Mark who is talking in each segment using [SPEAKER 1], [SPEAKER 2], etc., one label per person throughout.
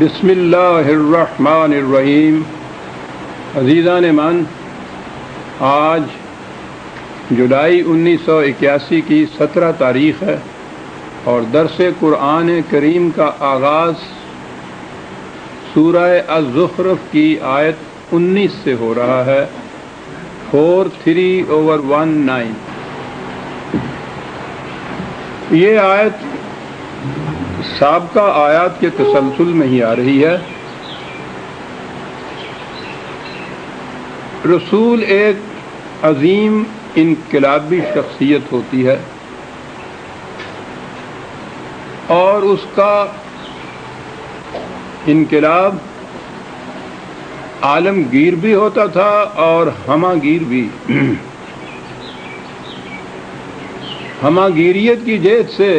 [SPEAKER 1] بسم اللہ الرحمن الرحیم۔ عزیزان من، آج جولائی 1981 کی 17 تاریخ ہے اور درس قرآن کریم کا آغاز سورہ الزخرف کی آیت 19 سے ہو رہا ہے، 43/19۔ یہ آیت سابقہ آیات کے تسلسل میں ہی آ رہی ہے۔ رسول ایک عظیم انقلابی شخصیت ہوتی ہے اور اس کا انقلاب عالمگیر بھی ہوتا تھا اور ہماگیر بھی۔ ہماگیریت کی جہت سے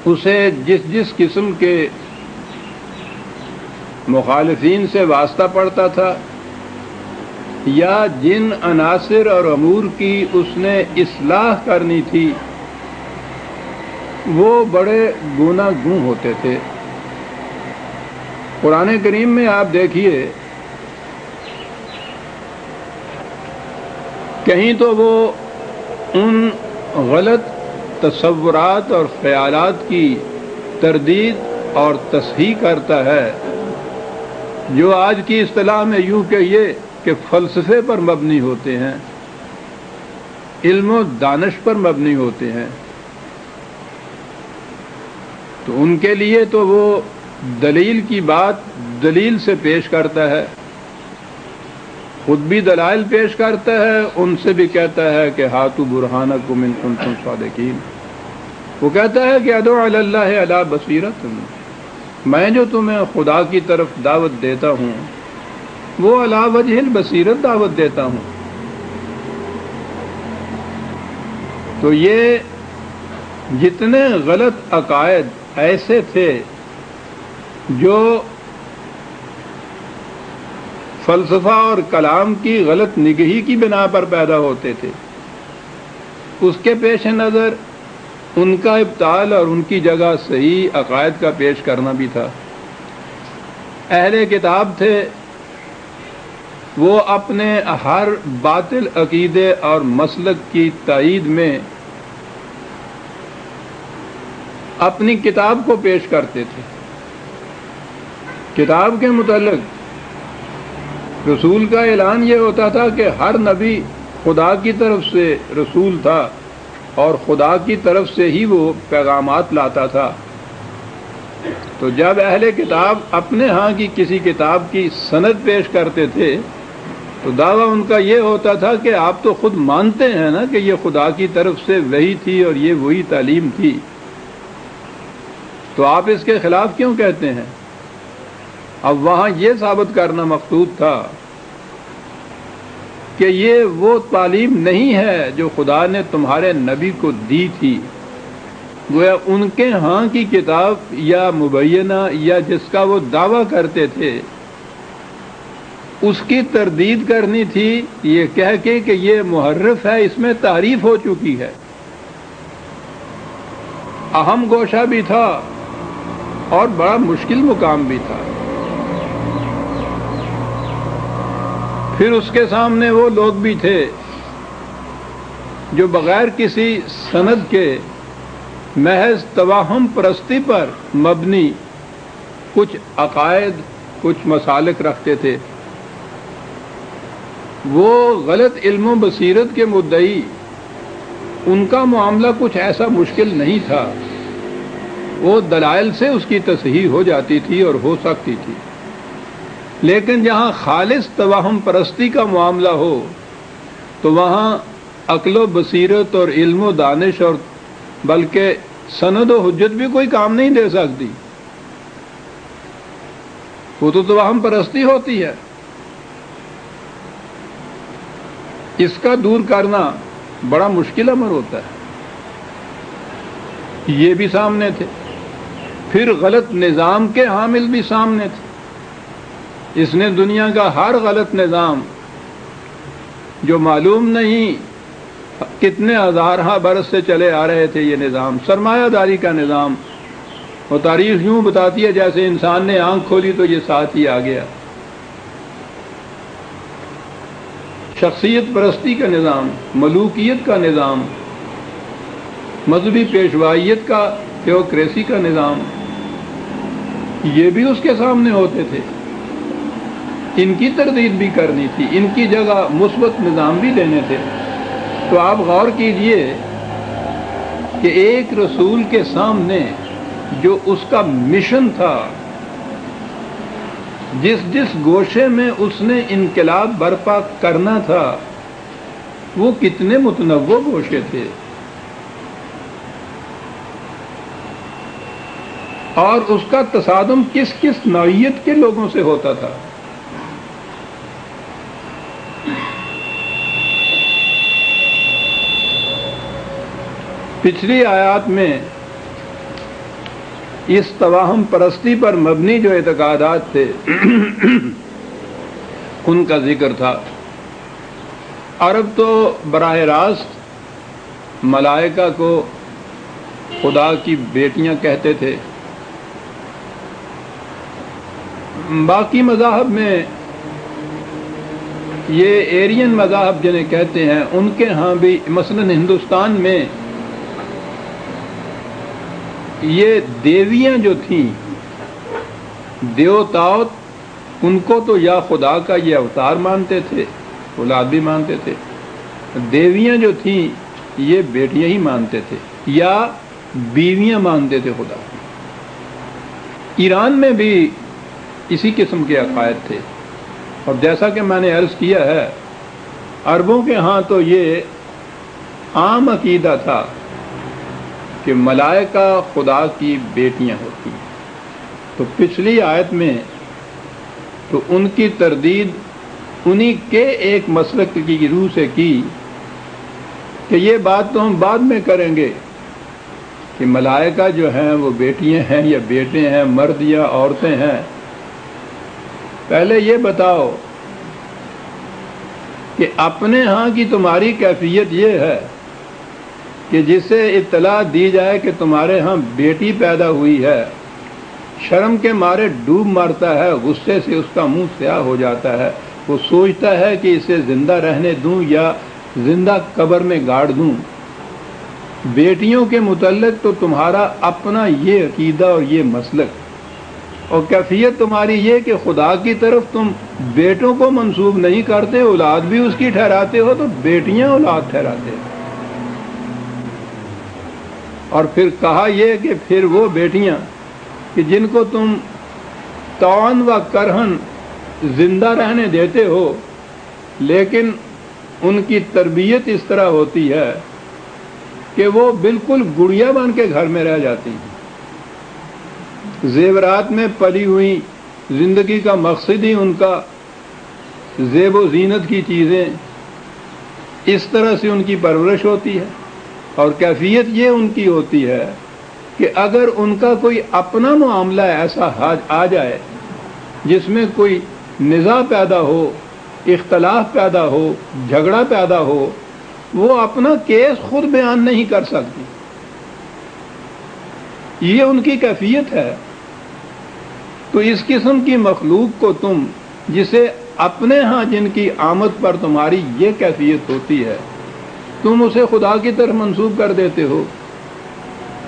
[SPEAKER 1] اسے جس قسم کے مخالفین سے واسطہ پڑتا تھا یا جن عناصر اور امور کی اس نے اصلاح کرنی تھی وہ بڑے گوناگوں ہوتے تھے۔ قرآن کریم میں آپ دیکھیے، کہیں تو وہ ان غلط تصورات اور خیالات کی تردید اور تصحیح کرتا ہے جو آج کی اصطلاح میں یوں کہیے کہ فلسفے پر مبنی ہوتے ہیں، علم و دانش پر مبنی ہوتے ہیں۔ تو ان کے لیے تو وہ دلیل کی بات دلیل سے پیش کرتا ہے، خود بھی دلائل پیش کرتا ہے، ان سے بھی کہتا ہے کہ ہاتھو برہانکم ان کنتم صادقین۔ وہ کہتا ہے کہ ادعو علی اللہ علی بصیرۃ، میں جو تمہیں خدا کی طرف دعوت دیتا ہوں وہ علی وجہ البصیرت دعوت دیتا ہوں۔ تو یہ جتنے غلط عقائد ایسے تھے جو فلسفہ اور کلام کی غلط نگہی کی بنا پر پیدا ہوتے تھے، اس کے پیش نظر ان کا ابطال اور ان کی جگہ صحیح عقائد کا پیش کرنا بھی تھا۔ اہل کتاب تھے، وہ اپنے ہر باطل عقیدے اور مسلک کی تائید میں اپنی کتاب کو پیش کرتے تھے۔ کتاب کے متعلق رسول کا اعلان یہ ہوتا تھا کہ ہر نبی خدا کی طرف سے رسول تھا اور خدا کی طرف سے ہی وہ پیغامات لاتا تھا۔ تو جب اہل کتاب اپنے ہاں کی کسی کتاب کی سند پیش کرتے تھے تو دعویٰ ان کا یہ ہوتا تھا کہ آپ تو خود مانتے ہیں نا کہ یہ خدا کی طرف سے وحی تھی اور یہ وہی تعلیم تھی، تو آپ اس کے خلاف کیوں کہتے ہیں؟ اب وہاں یہ ثابت کرنا مقصود تھا کہ یہ وہ تعلیم نہیں ہے جو خدا نے تمہارے نبی کو دی تھی۔ گویا ان کے ہاں کی کتاب یا مبینہ یا جس کا وہ دعویٰ کرتے تھے اس کی تردید کرنی تھی، یہ کہہ کے کہ یہ محرف ہے، اس میں تعریف ہو چکی ہے۔ اہم گوشہ بھی تھا اور بڑا مشکل مقام بھی تھا۔ پھر اس کے سامنے وہ لوگ بھی تھے جو بغیر کسی سند کے محض توہم پرستی پر مبنی کچھ عقائد، کچھ مسالک رکھتے تھے۔ وہ غلط علم و بصیرت کے مدعی، ان کا معاملہ کچھ ایسا مشکل نہیں تھا، وہ دلائل سے اس کی تصحیح ہو جاتی تھی اور ہو سکتی تھی۔ لیکن جہاں خالص توہم پرستی کا معاملہ ہو تو وہاں عقل و بصیرت اور علم و دانش اور بلکہ سند و حجت بھی کوئی کام نہیں دے سکتی، وہ تو توہم پرستی ہوتی ہے۔ اس کا دور کرنا بڑا مشکل امر ہوتا ہے۔ یہ بھی سامنے تھے، پھر غلط نظام کے حامل بھی سامنے تھے۔ اس نے دنیا کا ہر غلط نظام جو معلوم نہیں کتنے ہزارہ برس سے چلے آ رہے تھے، یہ نظام سرمایہ داری کا نظام، وہ تاریخ یوں بتاتی ہے جیسے انسان نے آنکھ کھولی تو یہ ساتھ ہی آ گیا۔ شخصیت پرستی کا نظام، ملوکیت کا نظام، مذہبی پیشوائیت کا، تھیوکریسی کا نظام، یہ بھی اس کے سامنے ہوتے تھے۔ ان کی تردید بھی کرنی تھی، ان کی جگہ مثبت نظام بھی دینے تھے۔ تو آپ غور کیجئے کہ ایک رسول کے سامنے جو اس کا مشن تھا، جس گوشے میں اس نے انقلاب برپا کرنا تھا، وہ کتنے متنوع گوشے تھے، اور اس کا تصادم کس کس نوعیت کے لوگوں سے ہوتا تھا۔ پچھلی آیات میں اس توہم پرستی پر مبنی جو اعتقادات تھے ان کا ذکر تھا۔ عرب تو براہ راست ملائکہ کو خدا کی بیٹیاں کہتے تھے۔ باقی مذاہب میں یہ ایرین مذاہب جنہیں کہتے ہیں، ان کے ہاں بھی مثلا ہندوستان میں یہ دیویاں جو تھیں، دیوتاؤں، ان کو تو یا خدا کا یہ اوتار مانتے تھے، اولاد بھی مانتے تھے۔ دیویاں جو تھیں یہ بیٹیاں ہی مانتے تھے یا بیویاں مانتے تھے خدا۔ ایران میں بھی اسی قسم کے عقائد تھے، اور جیسا کہ میں نے عرض کیا ہے، عربوں کے ہاں تو یہ عام عقیدہ تھا کہ ملائکہ خدا کی بیٹیاں ہوتی ہیں۔ تو پچھلی آیت میں تو ان کی تردید انہی کے ایک مسلک کی روح سے کی کہ یہ بات تو ہم بعد میں کریں گے کہ ملائکہ جو ہیں وہ بیٹیاں ہیں یا بیٹے ہیں، مرد یا عورتیں ہیں۔ پہلے یہ بتاؤ کہ اپنے ہاں کی تمہاری کیفیت یہ ہے کہ جسے اطلاع دی جائے کہ تمہارے ہاں بیٹی پیدا ہوئی ہے، شرم کے مارے ڈوب مرتا ہے، غصے سے اس کا منہ سیاہ ہو جاتا ہے، وہ سوچتا ہے کہ اسے زندہ رہنے دوں یا زندہ قبر میں گاڑ دوں۔ بیٹیوں کے متعلق تو تمہارا اپنا یہ عقیدہ اور یہ مسلک، اور کیفیت تمہاری یہ کہ خدا کی طرف تم بیٹوں کو منسوب نہیں کرتے، اولاد بھی اس کی ٹھہراتے ہو، تو بیٹیاں اولاد ٹھہراتے ہو۔ اور پھر کہا یہ کہ پھر وہ بیٹیاں کہ جن کو تم طوعاً و کرہن زندہ رہنے دیتے ہو، لیکن ان کی تربیت اس طرح ہوتی ہے کہ وہ بالکل گڑیا بن کے گھر میں رہ جاتی ہیں۔ زیورات میں پلی ہوئی، زندگی کا مقصد ہی ان کا زیب و زینت کی چیزیں، اس طرح سے ان کی پرورش ہوتی ہے۔ اور کیفیت یہ ان کی ہوتی ہے کہ اگر ان کا کوئی اپنا معاملہ ایسا آ جائے جس میں کوئی نزاع پیدا ہو، اختلاف پیدا ہو، جھگڑا پیدا ہو، وہ اپنا کیس خود بیان نہیں کر سکتی۔ یہ ان کی کیفیت ہے۔ تو اس قسم کی مخلوق کو تم، جسے اپنے ہاں جن کی آمد پر تمہاری یہ کیفیت ہوتی ہے، تم اسے خدا کی طرف منسوب کر دیتے ہو۔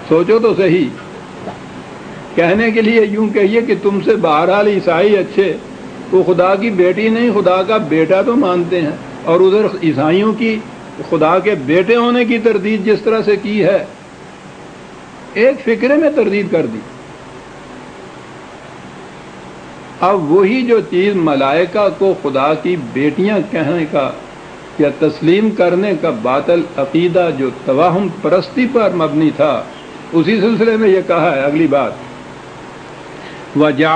[SPEAKER 1] سوچو تو صحیح، کہنے کے لیے یوں کہیے کہ تم سے بہرحال عیسائی اچھے، وہ خدا کی بیٹی نہیں خدا کا بیٹا تو مانتے ہیں، اور ادھر عیسائیوں کی خدا کے بیٹے ہونے کی تردید جس طرح سے کی ہے، ایک فکرے میں تردید کر دی۔ اب وہی جو چیز ملائکہ کو خدا کی بیٹیاں کہنے کا یا تسلیم کرنے کا باطل عقیدہ جو توہم پرستی پر مبنی تھا، اسی سلسلے میں یہ کہا ہے اگلی بات، وَجَعَلَ